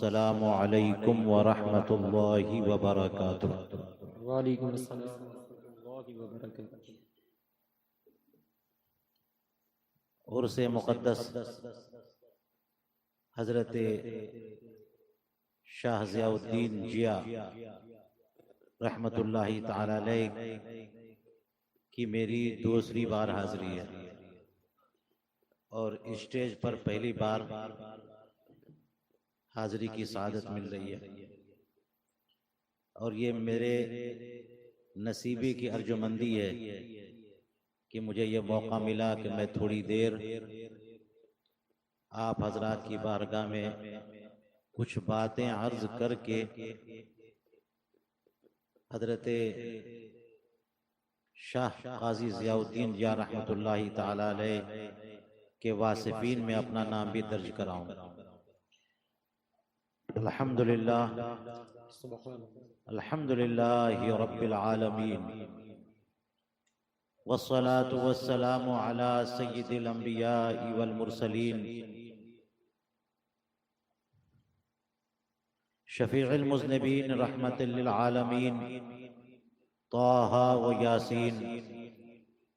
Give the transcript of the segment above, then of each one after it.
السلام علیکم ورحمۃ اللہ وبرکاتہ۔ وعلیکم السلام ورحمۃ اللہ وبرکاتہ۔ عرس مقدس حضرت شاہ ضیاء الدین جیا رحمۃ اللہ تعالی علیہ کی میری دوسری بار حاضری ہے، اور اسٹیج پر پہلی بار حاضری کی سعادت مل رہی ہے، اور یہ میرے نصیبی کی ارجمندی ہے کہ مجھے یہ موقع ملا کہ میں تھوڑی دیر آپ حضرات کی بارگاہ میں کچھ باتیں عرض کر کے حضرت شاہ قاضی ضیاء الدین جیا رحمۃ اللہ تعالی علیہ کے واصفین میں اپنا نام بھی درج کراؤں۔ الحمدللہ الحمدللہ رب العالمین، والصلاة والسلام على سید الانبیاء والمرسلین، شفیع المذنبین رحمت للعالمین، طه و یاسین،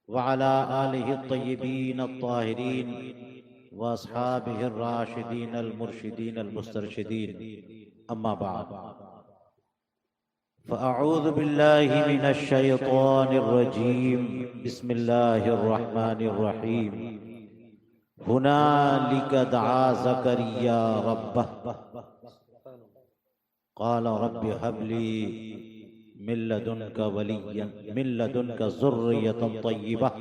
وعلى آلہ الطیبین الطاہرین، واصحابہ الراشدین المرشدین المسترشدین، اما بعد، فأعوذ باللہ من الشیطان الرجیم، بسم اللہ الرحمن الرحیم، ہنالک دعا زکریا ربہ قال رب هب لي من لدنك وليا من لدنك ذرية طيبة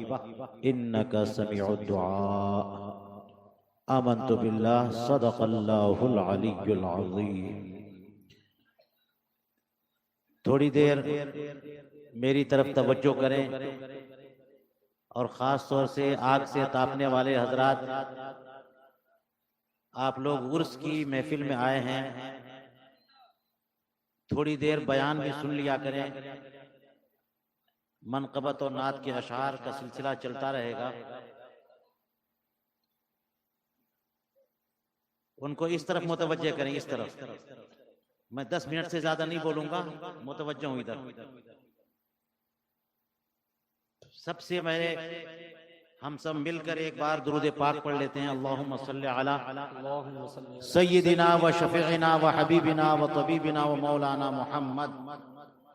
إنك سميع الدعاء۔ آمنت بالله صدق الله العلي العظيم۔ تھوڑی دیر میری طرف توجہ کریں، اور خاص طور سے آگ سے تاپنے والے حضرات، آپ لوگ عرس کی محفل میں آئے ہیں، تھوڑی دیر بیان بھی سن لیا کریں، منقبت اور نعت کے اشعار کا سلسلہ چلتا رہے گا۔ ان کو اس طرف متوجہ کریں، اس طرف۔ میں 10 منٹ سے زیادہ نہیں بولوں گا، متوجہ ہوں ادھر۔ سب سے پہلے ہم سب مل کر ایک بار درود پاک پڑھ لیتے ہیں۔ اللہم صلی علی سیدنا و شفیعنا و حبیبنا و طبیبنا و مولانا محمد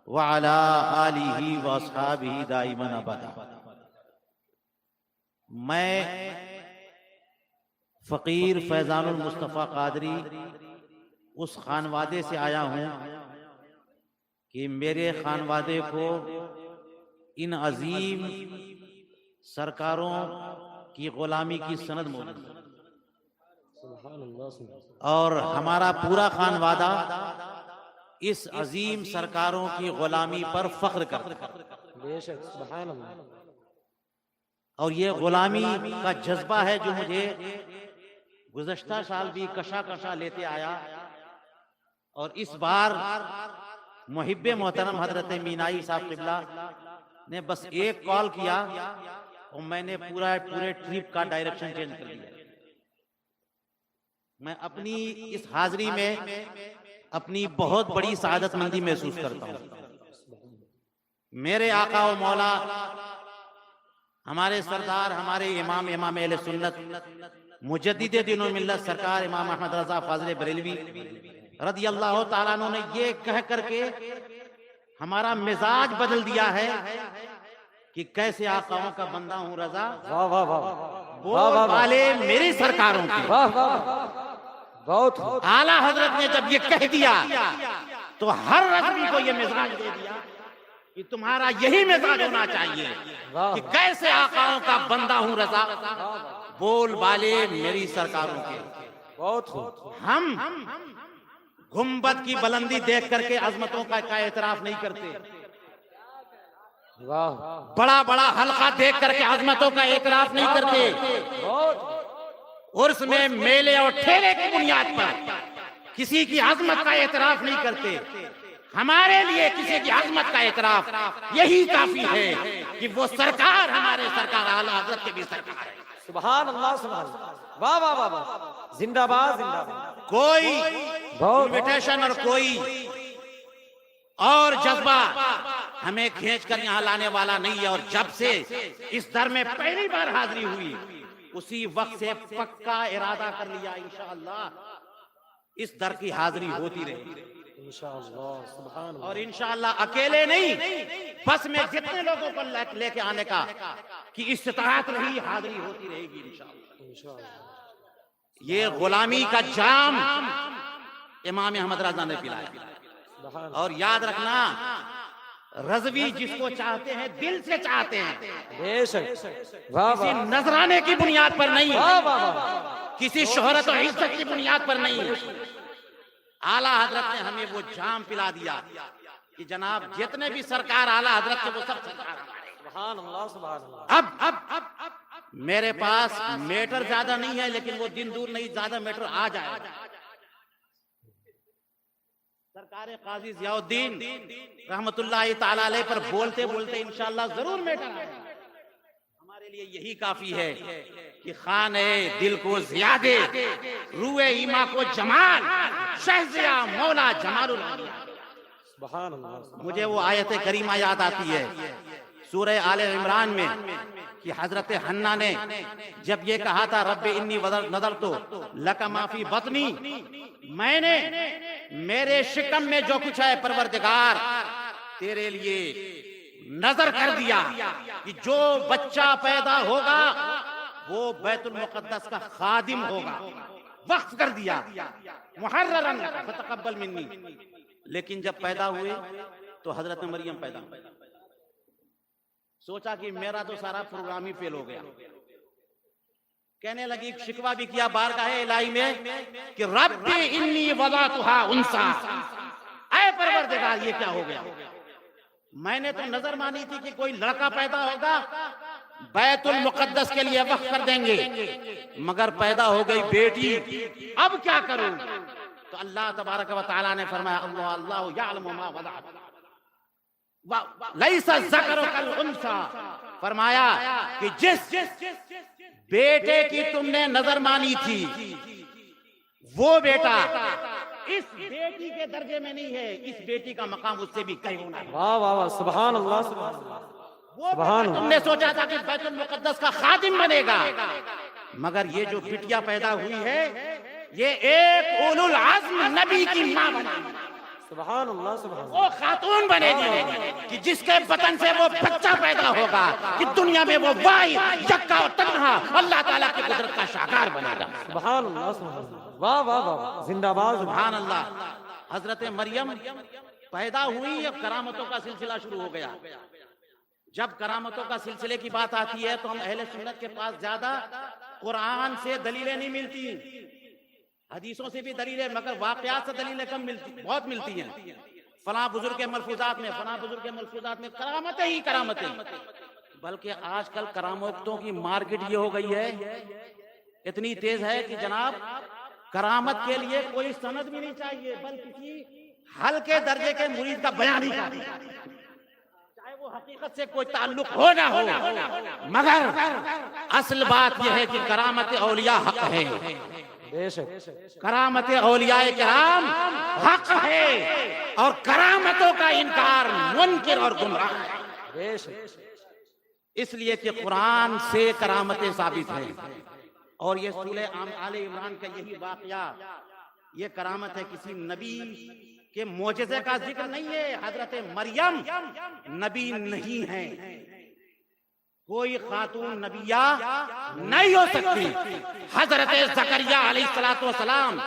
وعلی آلہ و اصحابہ دائما ابدا۔ میں فقیر فیضان المصطفیٰ قادری اس خانوادے سے آیا ہوں کہ میرے خانوادے کو ان عظیم سرکاروں کی غلامی کی سند موجود ہے، اور ہمارا پورا خانوادہ اس عظیم سرکاروں کی غلامی پر فخر کرتا ہے، اور یہ غلامی کا جذبہ ہے جو مجھے گزشتہ سال بھی کشا کشا لیتے آیا، اور اس بار محب محترم حضرت مینائی صاحب قبلہ نے بس ایک کال کیا اور میں نے پورے ٹرپ کا ڈائریکشن چینج کر دیا۔ میں اپنی اس حاضری میں اپنی بہت بڑی سعادت مندی محسوس کرتا ہوں۔ میرے آقا و مولا، ہمارے سردار، ہمارے امام اہل سنت، مجدد دین و ملت سرکار امام احمد رضا فاضل بریلوی رضی اللہ تعالیٰ عنہ نے یہ کہہ کر کے ہمارا مزاج بدل دیا ہے کہ کیسے آقاؤں کا بندہ ہوں رضا، بول والے میری سرکاروں کی۔ بہت اعلیٰ حضرت نے جب یہ کہہ دیا تو ہر رضوی کو یہ مزاج دے دیا کہ تمہارا یہی مزاج ہونا چاہیے کہ کیسے آقاؤں کا بندہ ہوں رضا، بول والے میری سرکاروں کے۔ ہم گنبد کی بلندی دیکھ کر کے عظمتوں کا اعتراف نہیں کرتے، بڑا بڑا حلقہ دیکھ کر کے عظمتوں کا اعتراف نہیں کرتے، عرس میں میلے اور ٹھیلے کی بنیاد پر کسی کی عظمت کا اعتراف نہیں کرتے۔ ہمارے لیے کسی کی عظمت کا اعتراف یہی کافی ہے کہ وہ سرکار ہمارے سرکار اعلیٰ حضرت کے بھی سرکار ہے۔ سبحان اللہ، سبحان اللہ، واہ واہ واہ، زندہ باد، زندہ باد۔ کوئی انویٹیشن اور کوئی اور جذبہ ہمیں کھینچ کر یہاں لانے والا نہیں ہے. اور جب سے اس در میں پہلی بار حاضری ہوئی اسی وقت سے پکا ارادہ کر لیا انشاءاللہ اس در کی حاضری ہوتی رہے انشاءاللہ. سبحان اللہ. اور انشاءاللہ اکیلے نہیں بس میں جتنے لوگوں کو لے کے آنے کا کہ استطاعت رہی حاضری ہوتی رہے گی انشاءاللہ. یہ غلامی کا جام امام احمد رضا نے پلایا. اور یاد رکھنا رضوی جس کو چاہتے ہیں دل سے چاہتے ہیں, بے شک. کسی نذرانے کی بنیاد پر نہیں, کسی شہرت و عزت کی بنیاد پر نہیں. اعلیٰ حضرت نے ہمیں وہ جام پلا دیا کہ جناب جتنے بھی سرکار اعلیٰ حضرت کے وہ سب سرکار. سبحان اللہ. سبحان اللہ. اب میرے پاس میٹر زیادہ نہیں ہے لیکن وہ دن دور نہیں زیادہ میٹر آ جائے گا. سرکار قاضی ضیاء الدین رحمت اللہ تعالی علیہ پر بولتے بولتے انشاءاللہ ضرور میٹر آئے گا. ہمارے لیے یہی کافی ہے کہ خانے دل کو زیادہ روح ایما کو جمال شہزیا مولا جمال الانبیاء. سبحان اللہ. مجھے وہ آیت کریمہ یاد آتی ہے سورہ آل عمران میں کہ حضرت حنا نے جب یہ کہا تھا رب انی نذرت لک ما فی بطنی, میں نے میرے شکم میں جو کچھ ہے پروردگار تیرے لیے نظر کر دیا کہ جو بچہ پیدا ہوگا وہ بیت المقدس کا خادم ہوگا, وقف کر دیا محررا فتقبل منی. لیکن جب پیدا ہوئے تو حضرت مریم پیدا ہوئی. سوچا کہ میرا تو سارا پروگرام ہی فیل ہو گیا. کہنے لگی, شکوہ بھی کیا بارگاہ الہی میں کہ رب انی وضعتها انثی, اے پروردگار یہ کیا ہو گیا. میں نے تو نظر مانی تھی کہ کوئی لڑکا پیدا ہوگا بیت المقدس کے لیے وقف کر دیں گے, مگر پیدا ہو گئی بیٹی, اب کیا کروں. تو اللہ تبارک و تعالی نے فرمایا اللہ یعلم ما وضعت لیس الذکر کالانثی, فرمایا کہ جس بیٹے کی تم نے نظر مانی تھی وہ بیٹا اس بیٹی کے درجے میں نہیں ہے, اس بیٹی کا مقام اس سے بھی کہیں ہونا ہے. واہ واہ واہ. سبحان اللہ. سبحان اللہ. وہ تم نے سوچا تھا کہ بیت المقدس کا خادم بنے گا, مگر یہ جو بٹیا پیدا ہوئی ہے یہ ایک اولو العزم نبی کی ماں بنے گی. سبحان اللہ. سبحان اللہ. وہ خاتون بنے گی کہ جس کے بطن سے وہ بچہ پیدا ہوگا کہ دنیا میں وہ واحد یکا اور تنہا اللہ تعالیٰ کی قدرت کا شاہکار بنے گا. سبحان اللہ. سبحان اللہ. واہ واہ واہ. زندہ باد. سبحان اللہ. حضرت مریم پیدا ہوئی, اب کرامتوں کا سلسلہ شروع ہو گیا. جب کرامتوں کا سلسلے کی بات آتی ہے تو ہم اہل سنت کے پاس زیادہ قرآن سے دلیلیں نہیں ملتی, حدیثوں سے بھی دلیلیں, مگر واقعات سے دلیلیں کم ملتی, بہت ملتی ہیں. فلاں بزرگ کے ملفوظات میں, فلاں بزرگ کے ملفوظات میں کرامتیں ہی کرامتیں. بلکہ آج کل کرامتوں کی مارکیٹ یہ ہو گئی ہے, اتنی تیز ہے کہ جناب کرامت کے لیے کوئی سند بھی نہیں چاہیے, بلکہ کسی ہلکے درجے کے مرید کا بیان ہی کافی, چاہے وہ حقیقت سے کوئی تعلق ہو نہ ہو. مگر اصل بات یہ ہے کہ کرامت اولیاء حق ہے. کرامت اولیاء کرام حق ہے اور کرامتوں کا انکار منکر اور گمراہ ہے. اس لیے کہ قرآن سے کرامتیں ثابت ہیں, اور یہ سورہ آل عمران کا یہی واقعہ یہ کرامت ہے, کسی نبی کے معجزے کا ذکر نہیں ہے. حضرت مریم نبی نہیں ہے, کوئی خاتون نبیہ نہیں ہو سکتی. حضرت زکریا علیہ السلام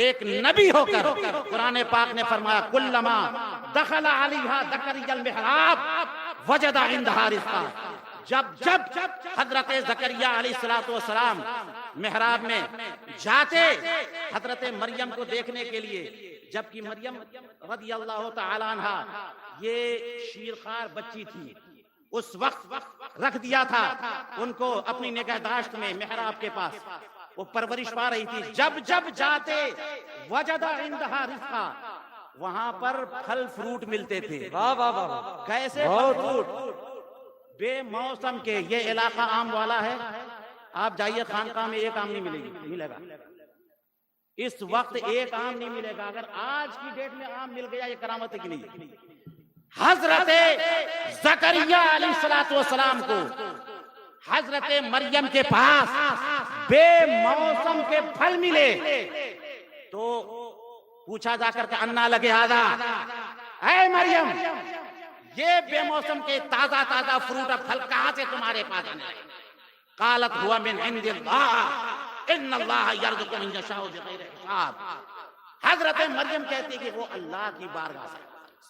ایک نبی ہو کر قرآن پاک نے فرمایا کلما دخل علیہا زکریا المحراب وجد عندہا رزقا. جب حضرت زکریا علیہ السلام محراب میں جاتے حضرت مریم کو دیکھنے کے لیے, جبکہ مریم رضی اللہ تعالی عنہا یہ شیرخوار بچی تھی, اس وقت رکھ دیا تھا ان کو اپنی نگہداشت میں محراب کے پاس, وہ پرورش پا رہی تھی. جب جاتے وجد عندہا رزقا, وہاں پر پھل فروٹ ملتے تھے. کیسے پھل فروٹ بے موسم کے. یہ علاقہ آم والا ہے, آپ جائیے خانقاہ میں ایک آم نہیں ملے گا, اس وقت ایک آم نہیں ملے گا. اگر آج کی ڈیٹ میں آم مل گیا یہ کرامت کے لیے. حضرت زکریا علیہ الصلوۃ والسلام کو حضرت مریم کے پاس بے موسم کے پھل ملے تو پوچھا جا کر کے انا لگے آدھا اے مریم یہ بے موسم کے تازہ تازہ فروٹ اور پھل کہاں سے تمہارے پاس آئے؟ قالت ہوا من عند اللہ ان اللہ یرزق من یشاء بغیر حساب. حضرت مریم کہتی کہ وہ اللہ کی بارگاہ سے.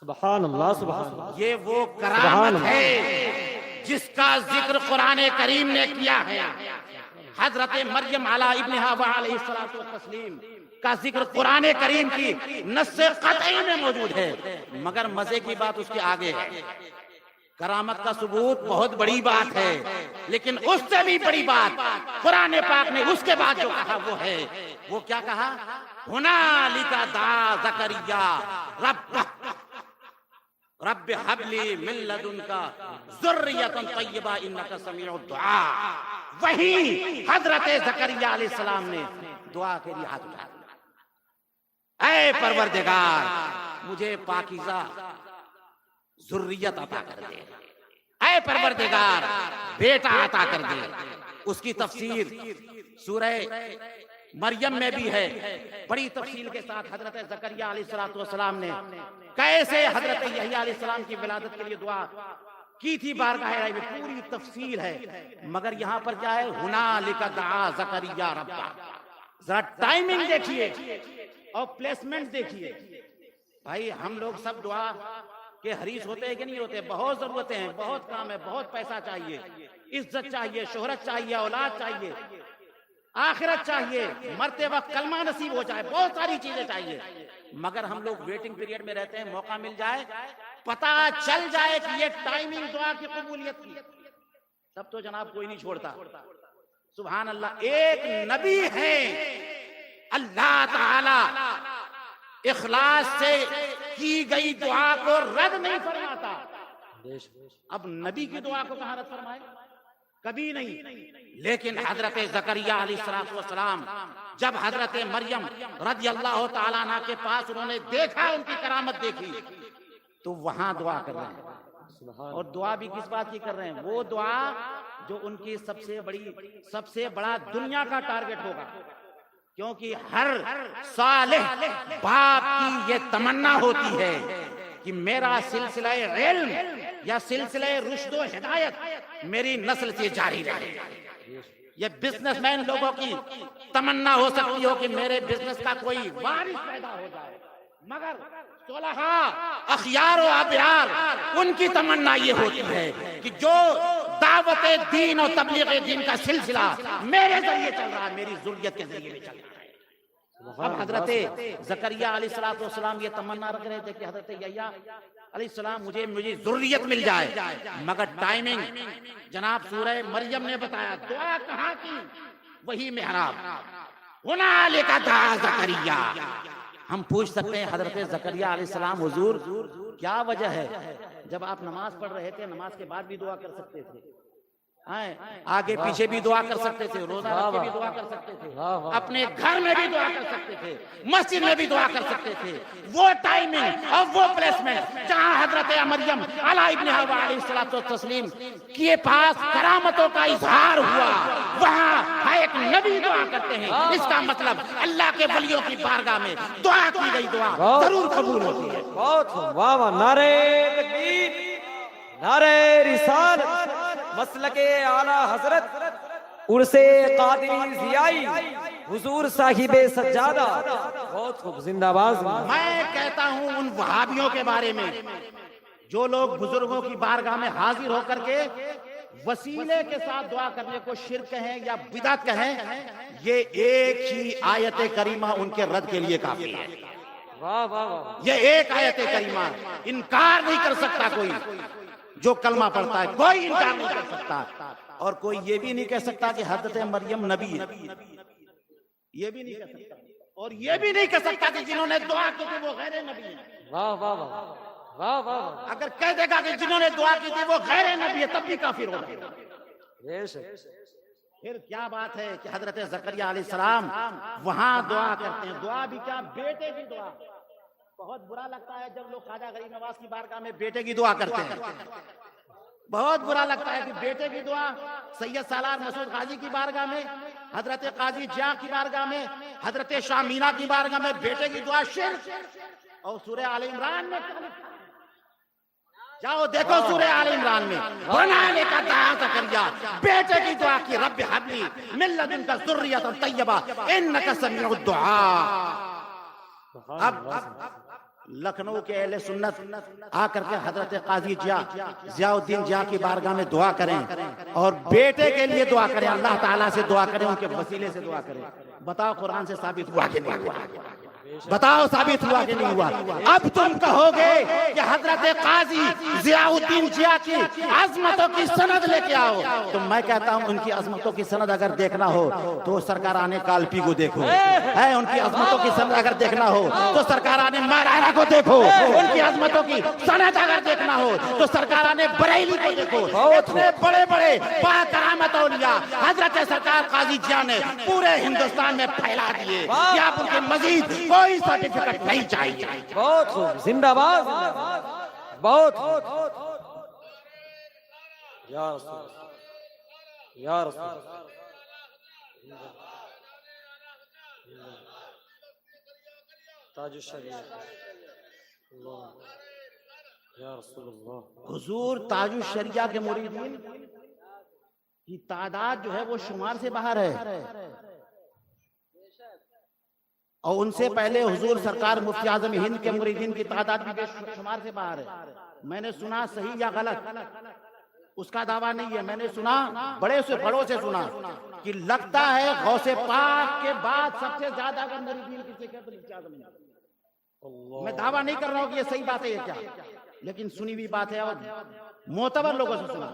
سبحان اللہ سبحان اللہ. یہ وہ کرامت ہے جس کا ذکر قرآن کریم نے کیا ہے. حضرت مریم علی ابنہا علیہ الصلوۃ والتسلیم کا ذکر قرآن کریم کی نص قطعی میں موجود ہے. مگر مزے کی بات اس کے آگے ہے. کرامت کا ثبوت بہت بڑی بات ہے لیکن اس سے بھی بڑی بات قرآن پاک نے اس کے بعد جو کہا وہ ہے. وہ کیا کہا؟ ہنالک دعا زکریا رب ہب لی من لدنک ذریۃ طیبہ انک سمیع الدعاء. وہی حضرت زکریا علیہ السلام نے دعا کے لیے ہاتھ اٹھایا. اے پروردگار مجھے پاکیزہ ذریت عطا کر دے. اے پروردگار بیٹا عطا کر دے. اس کی تفسیر سورہ مریم میں بھی ہے بڑی تفصیل کے ساتھ. حضرت زکریا علیہ السلام نے کیسے حضرت یحییٰ علیہ السلام کی ولادت کے لیے دعا کی تھی بارگاہ الہی میں پوری تفصیل ہے. مگر یہاں پر کیا ہے؟ ہنالک دعا زکریا ربہ. ذرا ٹائمنگ دیکھیے اور پلیسمنٹ دیکھیے. بھائی ہم لوگ سب دعا کہ حریص ہوتے ہیں کہ نہیں ہوتے؟ بہت ضرورتیں ہیں, بہت کام ہے, بہت پیسہ چاہیے, عزت چاہیے, شہرت چاہیے, اولاد چاہیے, آخرت چاہیے, مرتے وقت کلمہ نصیب ہو جائے, بہت ساری چیزیں چاہیے. مگر ہم لوگ ویٹنگ پیریڈ میں رہتے ہیں. موقع مل جائے, پتہ چل جائے کہ یہ ٹائمنگ دعا کی قبولیت کی, تب تو جناب کوئی نہیں چھوڑتا. سبحان اللہ. ایک نبی ہیں اللہ تعالی اخلاص سے کی گئی دعا کو رد نہیں فرماتا. اب نبی کی دعا کو کہاں رد فرمائے؟ کبھی نہیں. لیکن حضرت زکریا علیہ السلام جب حضرت مریم رضی اللہ تعالیٰ عنہ کے پاس انہوں نے دیکھا, ان کی کرامت دیکھی, تو وہاں دعا کر رہے ہیں. اور دعا بھی کس بات کی کر رہے ہیں؟ وہ دعا جو ان کی سب سے بڑا دنیا کا ٹارگٹ ہوگا. کیونکہ ہر صالح باپ کی یہ تمنا ہوتی ہے کہ میرا سلسلہ علم یا سلسلہ رشد و ہدایت میری نسل سے جاری رہے. یہ بزنس مین لوگوں کی تمنا ہو سکتی ہو کہ میرے بزنس کا کوئی وارث پیدا ہو جائے, مگر صلحاء اخیار و ابیار ان کی تمنا یہ ہوتی ہے کہ جو دعوت دین اور تبلیغ دین کا سلسلہ میرے ذریعے چل رہا ہے, میری ذریت کے ذریعے چل رہا ہے. اب حضرت زکریا علیہ السلام یہ تمنا رکھ رہے تھے کہ حضرت یحییٰ علیہ السلام مجھے ذریت مل جائے. مگر ٹائمنگ جناب سورہ مریم نے بتایا. دعا کہاں کی؟ وہی محراب. ہنالک دعا زکریا. ہم پوچھ سکتے ہیں حضرت زکریا علیہ السلام حضور کیا وجہ ہے؟ جب آپ نماز پڑھ رہے تھے نماز کے بعد بھی دعا کر سکتے تھے, آگے پیچھے بھی دعا کر سکتے تھے, روزہ رکھ کے بھی دعا کر سکتے تھے, اپنے گھر میں بھی دعا کر سکتے تھے, مسجد میں بھی دعا کر سکتے تھے. وہ ٹائمنگ اور وہ پلیسمنٹ جہاں حضرت مریم علیہ ابنہا علیہ الصلوۃ والتسلیم کے پاس کرامتوں کا اظہار ہوا, وہاں ایک نبی دعا کرتے ہیں. اس کا مطلب اللہ کے ولیوں کی بارگاہ میں دعا کی گئی دعا ضرور قبول ہوتی ہے. بہت واہ واہ. نعرہ تکبیر, نعرہ رسالت, مسلک اعلی حضرت عرس قادری ضیائی حضور صاحب سجادہ. بہت خوب, زندہ باد. میں کہتا ہوں ان وہابیوں کے بارے میں جو لوگ بزرگوں کی بارگاہ میں حاضر ہو کر کے وسیلے کے ساتھ دعا کرنے کو شرک کہیں یا بدعت کہیں, یہ ایک ہی آیت کریمہ ان کے رد کے لیے کافی ہے. واہ واہ واہ. یہ ایک آیت کریمہ انکار نہیں کر سکتا کوئی جو کلمہ پڑھتا ہے, کوئی انکار نہیں کر سکتا. اور کوئی یہ بھی نہیں کہہ سکتا کہ حضرت مریم نبی ہے, یہ بھی نہیں کہہ سکتا. اور یہ بھی نہیں کہہ سکتا کہ جنہوں نے دعا کی تھی وہ غیر نبی ہیں. واہ واہ واہ واہ واہ. اگر کہہ دے گا کہ جنہوں نے دعا کی تھی وہ غیر نبی ہے تب بھی کافر ہوگا. پھر کیا بات ہے کہ حضرت زکریا علیہ السلام وہاں دعا کرتے ہیں. دعا بھی کیا, بیٹے کی دعا. بہت برا لگتا ہے جب لوگ خواجہ غریب نواز کی بارگاہ میں بیٹے کی دعا کرتے ہیں. بہت برا لگتا ہے کہ بیٹے کی دعا سید سالار مسعود غازی کی بارگاہ میں, حضرت قاضی جیا کی بارگاہ میں, حضرت شاہ مینا کی بارگاہ میں بیٹے کی دعا شرک. اور سورہ آل عمران میں جاؤ دیکھو, سورہ آل عمران میں بنانے کا دعا زکریا بیٹے کی دعا کی, رب ہب لی من لدنک ذریۃ طیبہ انک سمیع الدعاء. اب لکھنؤ کے اہل سنت آ کر کے حضرت قاضی ضیاء الدین جیا کی بارگاہ میں دعا کریں اور بیٹے کے لیے دعا کریں, اللہ تعالیٰ سے دعا کریں, ان کے وسیلے سے دعا کریں. بتاؤ قرآن سے ثابت ہوا کہ نہیں ہوا؟ بتاؤ ثابت ہوا کہ نہیں ہوا؟ اب تم کہو گے کہ حضرت قاضی ضیاء الدین جیا کی عظمتوں کی سند لے کے آؤ, تو میں کہتا ہوں ان کی عظمتوں کی سند اگر دیکھنا ہو تو سرکاران کالپی کو دیکھو. ان کی عظمتوں کی سند اگر دیکھنا ہو تو سرکاران مارانا کو دیکھو. ان کی عظمتوں کی سند اگر دیکھنا ہو تو سرکاران بریلی کو دیکھو. اتنے بڑے بڑے با کرامت اولیاء حضرت سرکار قاضی جیا نے پورے ہندوستان میں پھیلا دیے کہ آپ ان کے مزید کوئی سرٹیفکیٹ نہیں چاہیے. بہت خوب, زندہ باد, بہت یا رسول, یا رسول, تاج الشریعت اللہ, یا رسول اللہ. حضور تاج الشریعہ کے مریدین کی تعداد جو ہے وہ شمار سے باہر ہے, اور ان سے پہلے حضور سرکار مفتی اعظم ہند کے مریدین کی تعداد بھی بے شمار سے باہر ہے. میں نے سنا, صحیح یا غلط اس کا دعویٰ نہیں ہے, میں نے سنا, بڑے سے بڑوں سے سنا کہ لگتا ہے غوث پاک کے بعد سب سے زیادہ اگر مریدین کسی کے تو مفتی اعظم ہند. میں دعویٰ نہیں کر رہا ہوں کہ یہ صحیح بات ہے یہ کیا, لیکن سنی ہوئی بات ہے اور معتبر لوگوں سے سنا.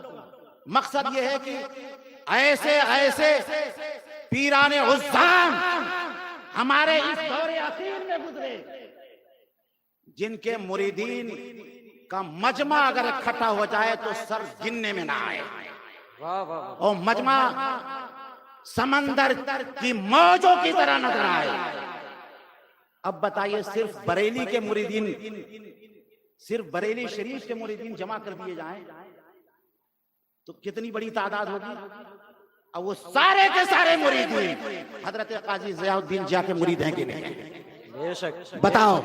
مقصد یہ ہے کہ ایسے ایسے پیران عظام ہمارے اس دور اخیر میں گزرے جن کے مریدین کا مجمع اگر اکٹھا ہو جائے تو سر گننے میں نہ آئے, اور مجمع سمندر کی موجوں کی طرح نظر آئے. اب بتائیے صرف بریلی کے مریدین, صرف بریلی شریف کے مریدین جمع کر دیے جائیں تو کتنی بڑی تعداد ہوگی. اب وہ سارے کے سارے مریدین حضرت قاضی ضیاء الدین جیا کے مرید ہیں کہ نہیں؟ بے شک. بتاؤ,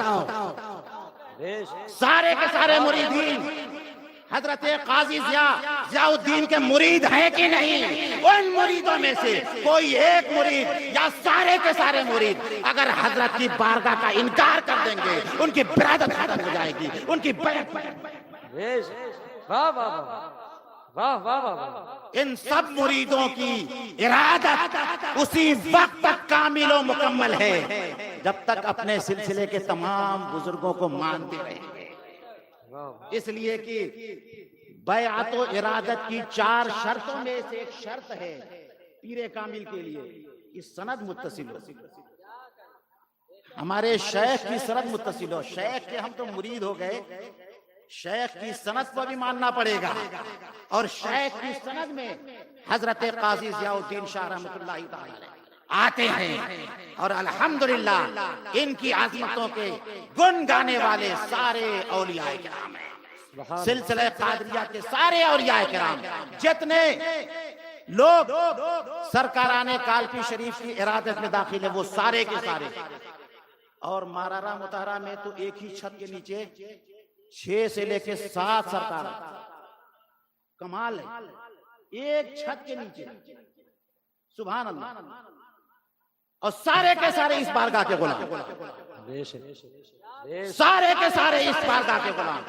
بے سارے کے سارے مریدین حضرت قاضی ضیاء الدین کے مرید ہیں کہ نہیں؟ ان مریدوں میں سے کوئی ایک مرید یا سارے کے سارے مرید اگر حضرت کی بارگاہ کا انکار کر دیں گے ان کی برادت ختم ہو جائے گی, ان کی بیعت. واہ واہ واہ واہ واہ. ان سب مریدوں کی ارادت اسی وقت تک کامل و مکمل ہے جب تک اپنے سلسلے کے تمام بزرگوں کو مانتے رہیں گے. اس لیے کہ بیعت و ارادت کی 4 شرطوں میں سے ایک شرط ہے پیر کامل کے لیے کہ سند متصل ہو, ہمارے شیخ کی سند متصل ہو. شیخ کے ہم تو مرید ہو گئے, شیخ کی سند کو بھی ماننا پڑے گا, اور شیخ کی سند میں حضرت قاضی ضیاء الدین شاہ رحمۃ اللہ تعالی آتے ہیں, اور الحمدللہ ان کی عظمتوں کے گن گانے والے سارے اولیاء کرام ہیں. سلسلہ قادریہ کے سارے اولیاء کرام جتنے لوگ سرکاران کالپی شریف کی ارادت میں داخل ہیں وہ سارے کے سارے, اور مارارا مطہرہ میں تو ایک ہی چھت کے نیچے 6 سے لے کے 7 سرکار. کمال ہے, ایک چھت کے نیچے, سبحان اللہ, اور سارے کے سارے اس بارگاہ کے غلام, سارے کے سارے اس بارگاہ کے غلام.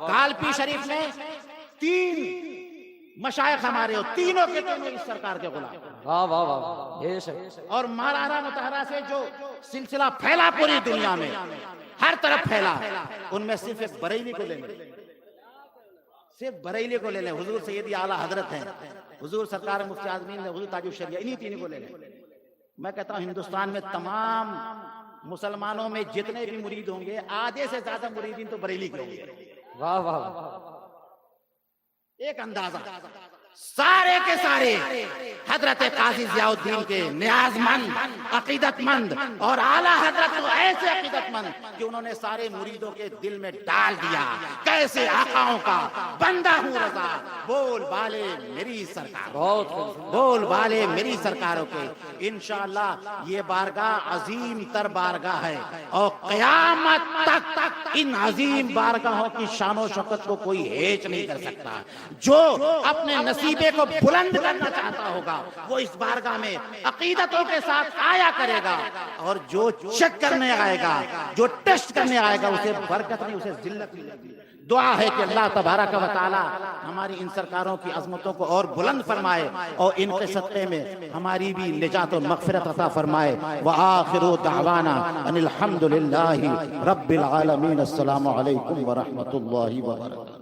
کالپی شریف میں 3 مشائخ ہمارے ہو, تینوں کے تینوں اس سرکار کے غلام. واہ واہ واہ. اور مارارا مطہرہ سے جو سلسلہ پھیلا پوری دنیا میں, ہر طرف پھیلا, ان میں صرف ایک بریلی کو لے لیں, صرف بریلی کو لے لیں. حضور سیدی اعلیٰ حضرت ہیں, حضور سرکار مفتی اعظم نے حضور تاج الشریعہ, انہی تینوں کو لے لیں. میں کہتا ہوں ہندوستان میں تمام مسلمانوں میں جتنے بھی مرید ہوں گے آدھے سے زیادہ مریدین تو بریلی کے ہوں گے. واہ واہ. ایک اندازہ سارے کے سارے حضرت قاضی ضیاء الدین کے نیاز مند، عقیدت مند اور اعلیٰ حضرت تو ایسے عقیدت مند کہ انہوں نے سارے مریدوں کے دل میں ڈال دیا کیسے آقاؤں کا بندہ ہوں رضا، بول بالے میری سرکار، بول بالے میری سرکاروں کے۔ انشاءاللہ یہ بارگاہ عظیم تر بارگاہ ہے اور قیامت تک ان عظیم بارگاہوں کی شان و شوکت کو کوئی ہیچ نہیں کر سکتا۔ جو اپنے نصیبے کو بلند کرنا چاہتا ہوگا وہ اس بارگاہ میں عقیدتوں کے ساتھ آیا کرے گا، اور جو چیک کرنے آئے گا، جو ٹیسٹ کرنے آئے گا، اسے برکت نہیں، اسے ذلت نہیں۔ دعا ہے کہ اللہ تبارک و تعالی ہماری ان سرکاروں کی عظمتوں کو اور بلند فرمائے اور ان کے صدقے میں ہماری بھی نجات و مغفرت عطا فرمائے۔ وآخر دعوانا ان الحمد للہ رب العالمین۔ السلام علیکم ورحمۃ اللہ وبرکاتہ۔